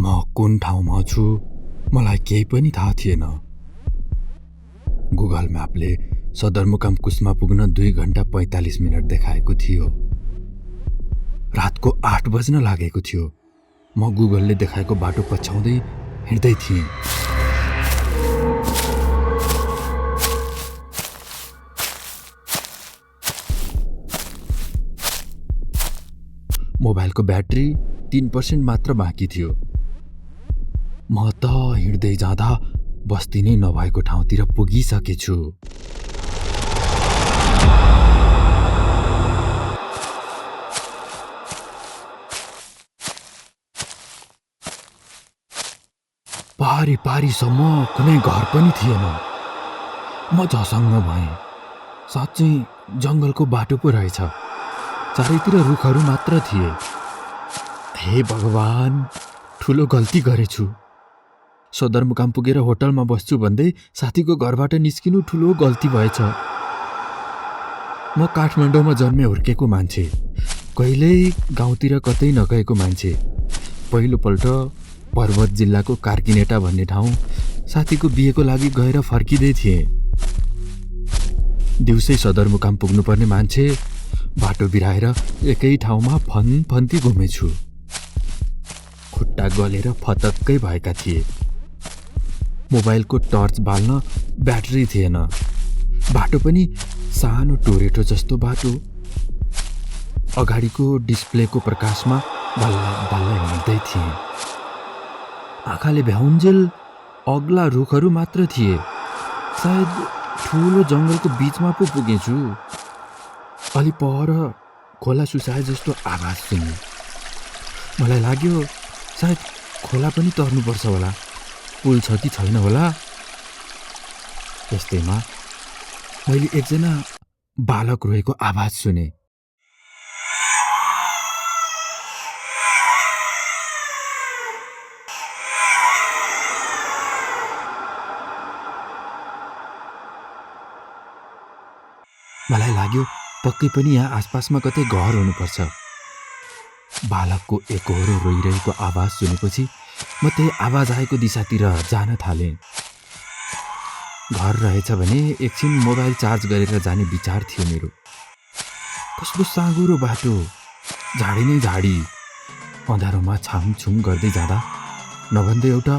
कुन ठाउँमा छु मलाई केही पनि थाहा थिएन। गुगल म्यापले सदरमुकाम कुस्मा पुग्न 2 घण्टा 45 मिनट देखाएको थियो। रातको 8 बज्न लागेको थियो। म गुगलले देखाएको बाटो पछ्याउँदै हिँड्दै थिएँ। मोबाइलको ब्याट्री 3% मात्र बाँकी थियो। म त हिँड्दै जाँदा बस्ती नै नभएको ठाउँतिर पुगिसकेछु। पारीसम्म कुनै घर पनि थिएन। म झसङ्ग भएँ। साँच्चै जङ्गलको बाटो पो रहेछ। चारैतिर रुखहरू मात्र थिए। हे भगवान, ठुलो गल्ती गरेछु। सदरमुकाम पुगेर होटलमा बस्छु भन्दै साथीको घरबाट निस्किनु ठुलो गल्ती भएछ। म काठमाडौँमा जन्मे हुर्केको मान्छे, कहिल्यै गाउँतिर कतै नगएको मान्छे। पहिलोपल्ट पर्वत जिल्लाको कार्कीनेटा भन्ने ठाउँ साथीको बिहेको लागि गएर फर्किँदै थिएँ। दिउँसै सदरमुकाम पुग्नुपर्ने मान्छे बाटो बिराएर एकै ठाउँमा फन्ती घुमेछु। खुट्टा गलेर फतक्कै भएका थिए। मोबाइलको टर्च बाल्न ब्याट्री थिएन। बाटो पनि सानो टोरेटो जस्तो बाटो। अगाडिको डिस्प्लेको प्रकाशमा बल्ल हिँड्दै थिएँ। आँखाले भ्याउन्जेल अग्ला रुखहरू मात्र थिए। सायद ठुलो जङ्गलको बिचमा पो पुगेछु। अलि पर खोला सुसाए जस्तो आवाज सुने। मलाई लाग्यो सायद खोला पनि तर्नुपर्छ होला, पुल छ कि छैन होला। यस्तैमा मैले एकजना बालक रोएको आवाज सुने। मलाई लाग्यो पक्कै पनि यहाँ आसपासमा कतै घर हुनुपर्छ। बालकको एकहोरो रोइरहेको आवाज सुनेपछि म त्यही आवाज आएको दिशातिर जान थालेँ। घर रहेछ भने एकछिन मोबाइल चार्ज गरेर जाने विचार थियो मेरो। कस्तो साँघुरो बाटो, झाडी नै झाडी। अँध्यारोमा छामछुम गर्दै जाँदा नभन्दै एउटा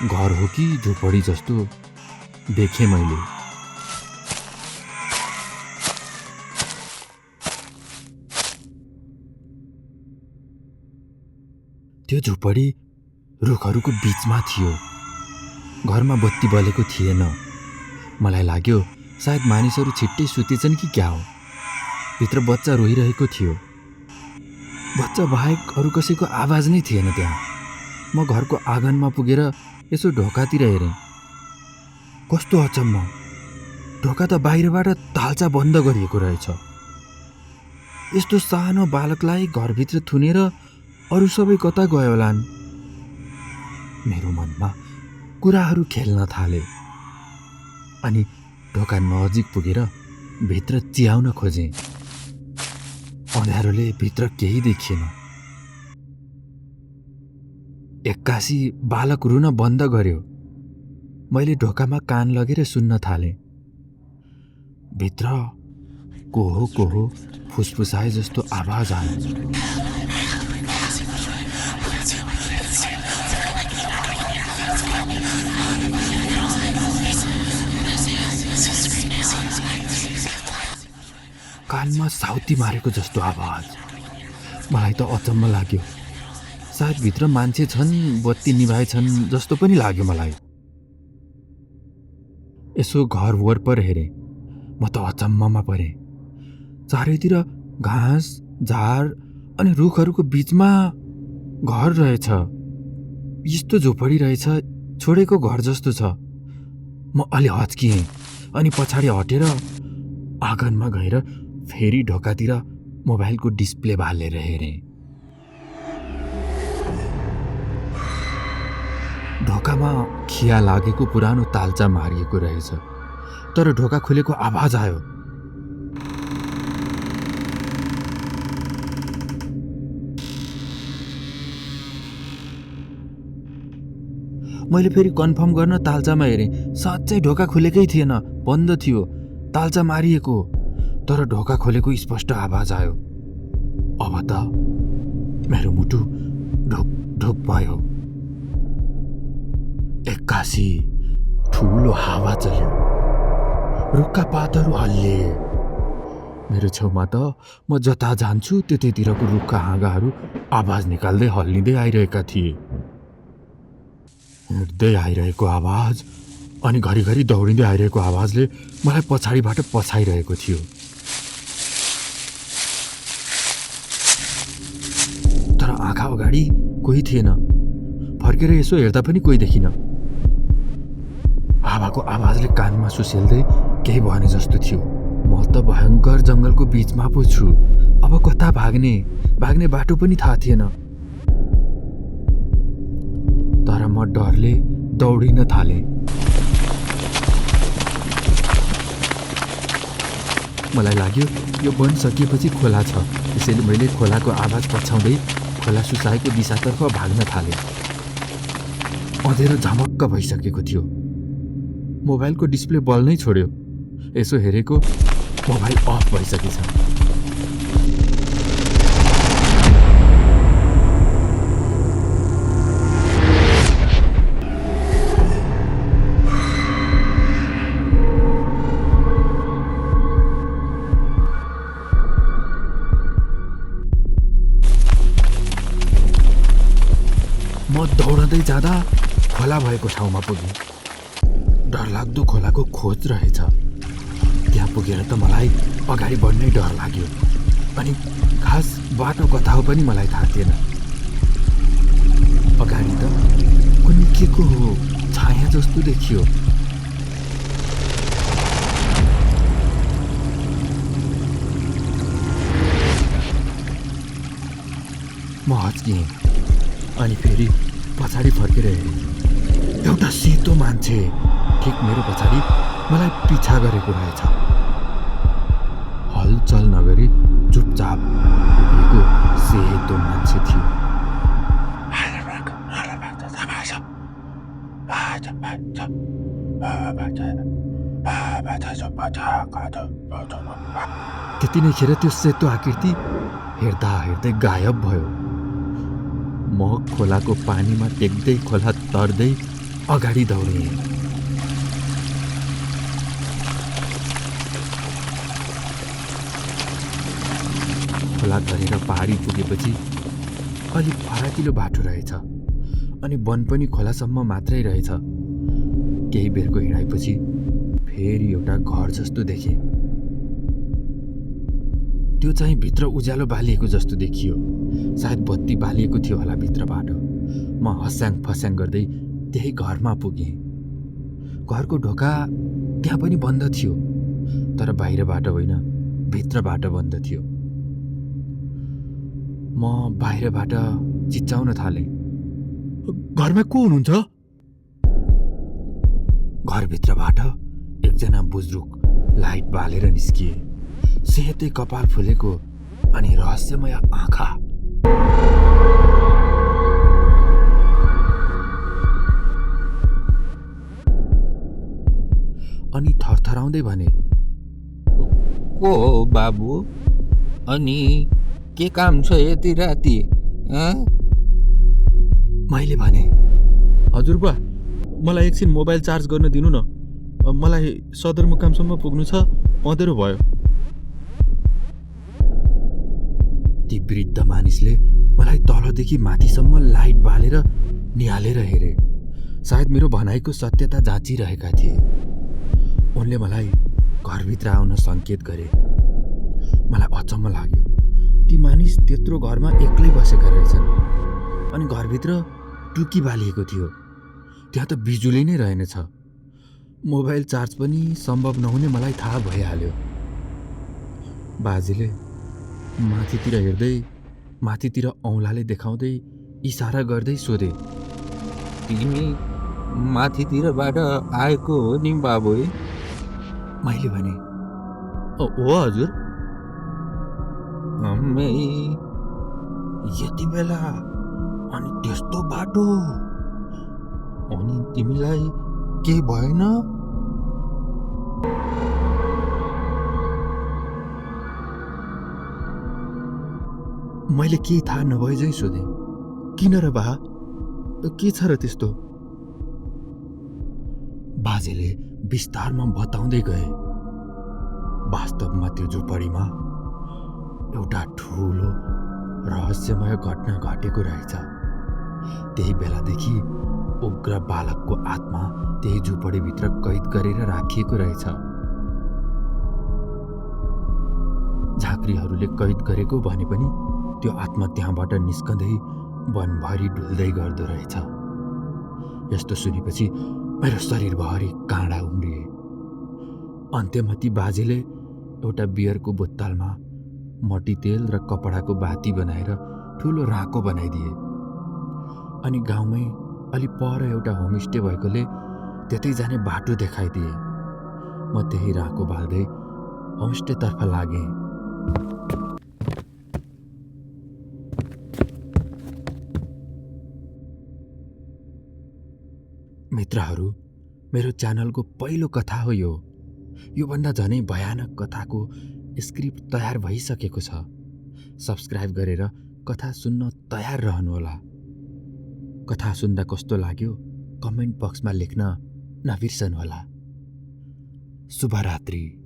घर हो कि झोपडी जस्तो देखेँ मैले। त्यो झोपडी रुखहरूको बिचमा थियो। घरमा बत्ती बलेको थिएन। मलाई लाग्यो सायद मानिसहरू छिट्टै सुतेछन् कि क्या हो। भित्र बच्चा रोइरहेको थियो। बच्चा बाहेक अरू कसैको आवाज नै थिएन त्यहाँ। म घरको आँगनमा पुगेर यसो ढोकातिर हेरेँ। कस्तो अचम्म, ढोका त बाहिरबाट तालचा बन्द गरिएको रहेछ। यस्तो सानो बालकलाई घरभित्र थुनेर अरू सबै कता गयो होलान्। मेरो मनमा कुराहरू खेल्न थाले। अनि ढोका नजिक पुगेर भित्र चियाउन खोजेँ। अँध्यारोले भित्र केही देखिएन। एक्कासी बालक रुन बन्द गर्यो। मैले ढोकामा कान लगेर सुन्न थालेँ। भित्र कोहो फुसफुसाए जस्तो आवाज आयो। कानमा साउती मारेको जस्तो आवाज। मलाई त अचम्म लाग्यो। सायद भित्र मान्छे छन्, बत्ती निभाएछन् जस्तो पनि लाग्यो मलाई। यसो घर वरपर हेरेँ। म त अचम्ममा परेँ। चारैतिर घाँस, झार अनि रुखहरूको बिचमा घर रहेछ। यस्तो झोपडी रहेछ, छोडेको घर जस्तो छ। म अलि हच्किएँ अनि पछाडि हटेर आँगनमा गएर फेरि ढोकातिर मोबाइलको डिस्प्ले बालेर हेरेँ। ढोकामा खिया लागेको पुरानो तालचा मारिएको रहेछ। तर ढोका खुलेको आवाज आयो। मैले फेरि कन्फर्म गर्न तालचामा हेरेँ। साँच्चै ढोका खुलेकै थिएन, बन्द थियो, तालचा मारिएको। तर ढोका खोलेको स्पष्ट आवाज आयो। अब त मेरो मुटु ढुक ढुक भयो। एक्कासी ठुलो हावा चल्यो, रुखका पातहरू हल्ले। मेरो छेउमा त म जता जान्छु त्यतैतिरको रुखका हाँगाहरू आवाज निकाल्दै हल्लिँदै आइरहेका थिए। हिँड्दै आइरहेको आवाज अनि घरिघरि दौडिँदै आइरहेको आवाजले मलाई पछाडिबाट पछाइरहेको थियो। तर आँखा अगाडि कोही थिएन। फर्केर यसो हेर्दा पनि कोही देखिन। हावाको आवाजले कानमा सुसेल्दै केही भने जस्तो थियो। म त भयङ्कर जङ्गलको बिचमा पो छु। अब कता भाग्ने बाटो पनि थाहा थिएन। तर म डरले दौडिन थालेँ। मलाई लाग्यो यो वन सकिएपछि खोला छ, त्यसैले मैले खोलाको आवाज पछ्याउँदै खोला सुसाएको दिशातर्फ भाग्न थालेँ। अँधेरो झमक्क भइसकेको थियो। मोबाइलको डिस्प्ले बल्नै छोड्यो। यसो हेरेको मोबाइल अफ भइसकेछ। म दौडँदै जाँदा खोला भएको ठाउँमा पुगेँ। डरलाग्दो खोलाको खोज रहेछ। त्यहाँ पुगेर त मलाई अगाडि बढ्नै डर लाग्यो। अनि खास बाटो कता हो पनि मलाई थाहा थिएन। अगाडि त कुनै के को हो, छाया जस्तो देखियो। म हच्किएँ अनि फेरि पछाडि फर्केर हेरेँ। एउटा सेतो मान्छे ठिक मेरो पछाडि मलाई पिछा गरेको रहेछ। हलचल नगरी चुपचाप उभिएको सेतो मान्छे थियो। त्यति नै खेर त्यो सेतो आकृति हेर्दा हेर्दै गायब भयो। म खोलाको पानीमा टेक्दै खोला तर्दै अगाडि दौडेँ। खोला तरेर पहाडी पुगेपछि अलिक फराकिलो बाटो रहेछ अनि वन पनि खोलासम्म मात्रै रहेछ। केही बेरको हिँडाइपछि फेरि एउटा घर जस्तो देखेँ। त्यो चाहिँ भित्र उज्यालो बालिएको जस्तो देखियो। सायद बत्ती बालिएको थियो होला भित्रबाट। म हस्याङ फस्याङ गर्दै त्यही घरमा पुगेँ। घरको ढोका त्यहाँ पनि बन्द थियो, तर बाहिरबाट होइन, भित्रबाट बन्द थियो। म बाहिरबाट चिच्याउन थालेँ, घरमा को हुनुहुन्छ? घरभित्रबाट एकजना बुजुर्ग लाइट बालेर निस्किए। सेतै कपाल फुलेको अनि रहस्यमय आँखा। अनि थरथराउँदै भने, को हो बाबु? अनि के काम छ यति राति? मैले भने, हजुरबा, मलाई एकछिन मोबाइल चार्ज गर्न दिनु न, मलाई सदरमुकामसम्म पुग्नु छ, अँधेरो भयो। ती वृद्ध मानिसले मलाई तलदेखि माथिसम्म लाइट बालेर निहालेर हेरे। सायद मेरो भनाइको सत्यता जाँचिरहेका थिए। उनले मलाई घरभित्र आउन सङ्केत गरे। मलाई अचम्म लाग्यो। ती मानिस त्यत्रो घरमा एक्लै बसेका रहेछन् अनि घरभित्र टुकी बालिएको थियो। त्यहाँ त बिजुली नै रहेनछ। मोबाइल चार्ज पनि सम्भव नहुने मलाई थाहा भइहाल्यो। बाजेले माथितिर हेर्दै माथितिर औँलाले देखाउँदै इसारा गर्दै सोधे, तिमी माथितिरबाट आएको हो नि बाबु? मैले भने, हो हजुर। यति बेला अनि त्यस्तो बाटो? अनि तिमीलाई केही भएन? मैले केही थाहा नभए झै सोधेँ। किन र बा? के छ र त्यस्तो? बाजेले विस्तारमा बताउँदै गए। वास्तवमा त्यो झुपडीमा एउटा ठुलो रहस्यमय घटना घटेको रहेछ। त्यही बेलादेखि उग्र बालकको आत्मा त्यही झुपडीभित्र कैद गरेर राखिएको रहेछ। झाँक्रीहरूले कैद गरेको भने पनि त्यो आत्मा त्यहाँबाट निस्कँदै वनभरि डुल्दै गर्दो रहेछ। यस्तो सुनेपछि मेरो शरीरभरि काँडा उम्रिए। अन्त्यमा ती बाजेले एउटा बियरको बोतलमा मट्टीतेल र कपडाको बाती बनाएर ठुलो राँको बनाइदिए। अनि गाउँमै अलि पर एउटा होमस्टे भएकोले त्यतै जाने बाटो देखाइदिए। म त्यही राँको बाल्दै होमस्टेतर्फ लागेँ। मित्रहरू, मेरो च्यानलको पहिलो कथा हो यो। योभन्दा झनै भयानक कथाको स्क्रिप्ट तयार भइसकेको छ। सब्सक्राइब गरेर कथा सुन्न तयार रहनुहोला। कथा सुन्दा कस्तो लाग्यो कमेन्ट बक्समा लेख्न नबिर्सनुहोला। शुभरात्रि।